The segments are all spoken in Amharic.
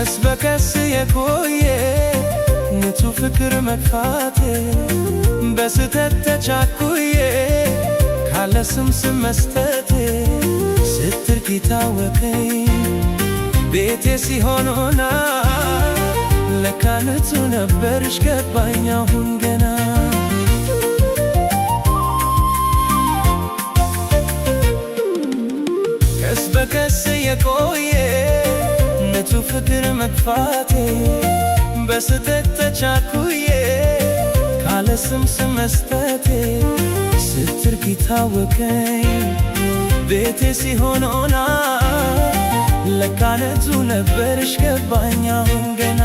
ቀስ በቀስ የቆየ ንጹህ ፍቅር መጥፋቴ በስተት ተቻኩዬ ካለ ስም መስጠቴ ስትርቅ ታወቀኝ ቤቴ ሲሆን ሆና ለካ ንጹህ ነበርሽ ገባኝ አሁን ገና ቀስ በቀስ የቆየ ንጹህ ፍቅር መጥፋቴ በስተት ተቻኩዬ ካለ ስም መስጠቴ ስትርቅ ታወቀኝ ቤቴ ሲሆን ሆና ለካ ንጹህ ነበርሽ ገባኝ አሁን ገና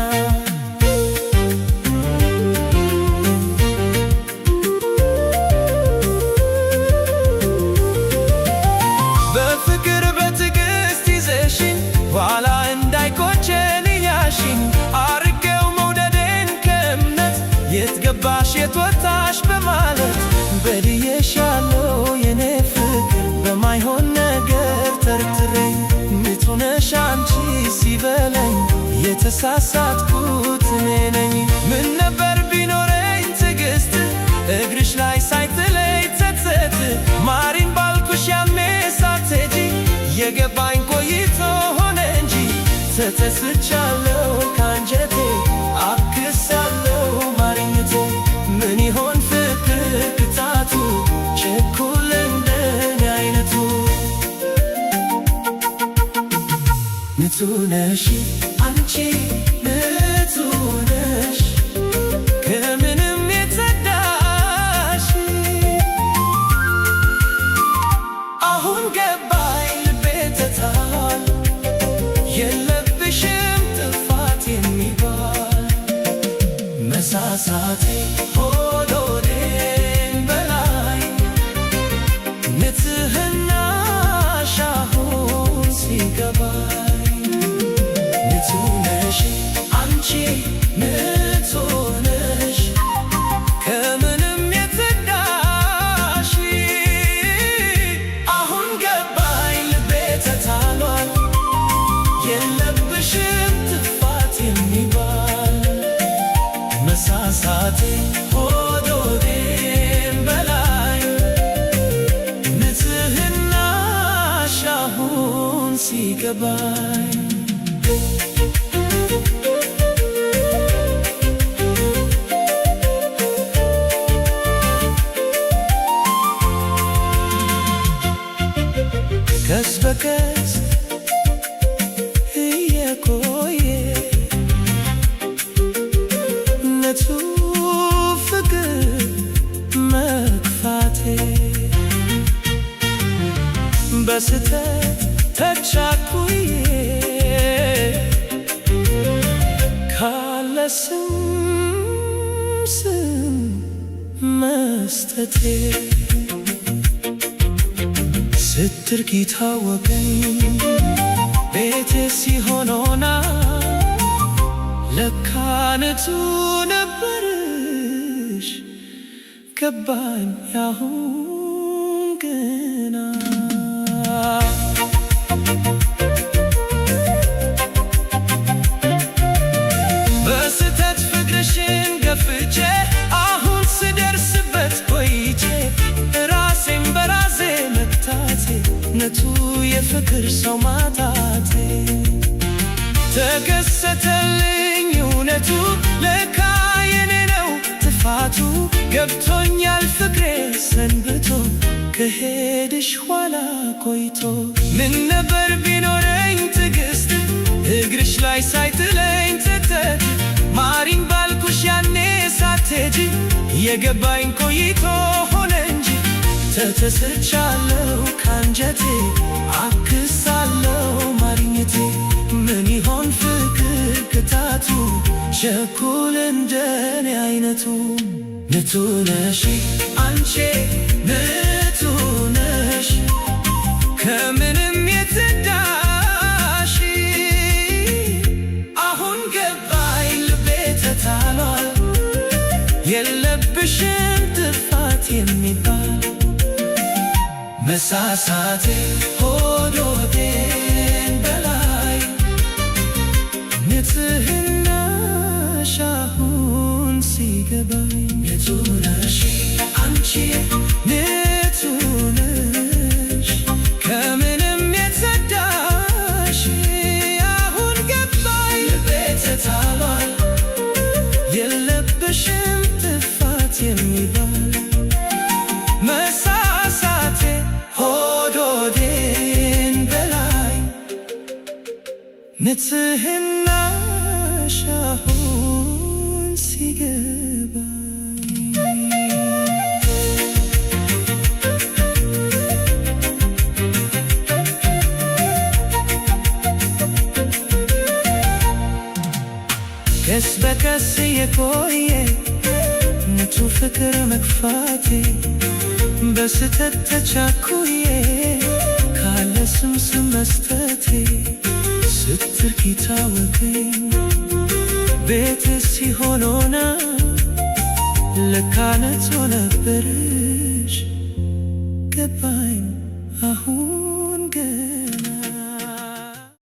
በፍቅር በትዕግስት ይዘሽኝ ኋላ እንዳይቆጨን እያልሽኝ አርቄው መውደዴን ከእምነት የት ገባሽ የት ወጣሽ በማለት በድዬሻለሁ የኔ ፍቅር በማይሆን ነገር ተርትሬ ንጹህ ነሽ አንቺ ሲበለኝ የተሳሳትኩት እኔ ነኝ ምን ነበር ቢኖረኝ ትዕግስት እግርሽ ላይ ሳይጥለኝ ጸጸት ማሪን ባልኩሽ ያኔ ሳትሄጂ የገባኝ ቆይቶ ሆነ እንጂ ተተስቻለሁ ካንጀቴ አክሳለሁ ማሪኝቴ ምን ይሆን ፍቅር ቅጣቱ ችኩል እንደኔ አይነቱ ንጹህ ነሽ አንቺ ንጹህ ነሽ ከምንም የጸዳሽ አሁን ገባኝ ልቤ ተታሏል የለብሽም ጥፋት የሚባል መሳሳቴ ሆዶዴን በላይ ንጽህናሽ አሁን ሲገባኝ ንጹህ ነሽ አንቺ ንጹህ ነሽ ከምንም የጸዳሽ አሁን ገባኝ ልቤ ተታሏል የለብሽም ጥፋት የሚባል መሳሳቴ ሆዶዴን በላይ ንጽህናሽ አሁን ሲገባኝ ቀስ በቀስ እየቆየ ንጹህ ፍቅር መጥፋቴ በስተት ተቻኩዬ ካለ ስም መስጠቴ ስትርቅ ታወቀኝ ቤቴ ሲሆን ሆና ለካ ንጹህ ነበርሽ ገባኝ አሁን ገና በስተት ፍቅርሽን ገፍቼ አሁን ስደርስበት ቆይቼ ራሴን በራሴ መታቴ ንጹህ የፍቅር ሰው ማጣቴ ተከሰተልኝ እውነቱ ለካ የኔ ነው ጥፋቱ ገብቶኛል ፍቅሬ ሰንብቶ ከሄድሽ ኋላ ቆይቶ ምን ነበር ቢኖረኝ ትዕግስት እግርሽ ላይ ሳይጥለኝ ጸጸት ማሪን ባልኩሽ ያኔ ሳትሄጂ የገባኝ ቆይቶ ሆነ እንጂ ተተስቻለሁ ካንጀቴ አክሳለሁ ማሪኝቴ ምን ይሆን ፍቅር ቅጣቱ ቸኩል እንደኔ አይነቱ ንጹህ ነሽ አንቺ ንጹህ ነሽ ከምንም የጸዳሽ አሁን ገባኝ ልቤ ተታሏል የለብሽም ጥፋት የሚባል መሳሳቴ ሆዶዴን በላይ ንጽህናሽ አሁን ሲገባኝ ንጹህ ነሽ አንቺ ንጹህ ነሽ ከምንም የጸዳሽ አሁን ገባኝ ልቤ ተታሏል የለብሽም ጥፋት የሚባል መሳሳቴ ሆዶዴን በላይ ንጽህናሽ አሁን ሲገባኝ ቀስ በቀስ የቆየ ንጹህ ፍቅር መግፋቴ በስተት ተቻኩዬ ካለ ስም መስጠቴ ስትርቂ ታወቀኝ ቤት ሲሆን ሆና ለካ ነቶ ነበር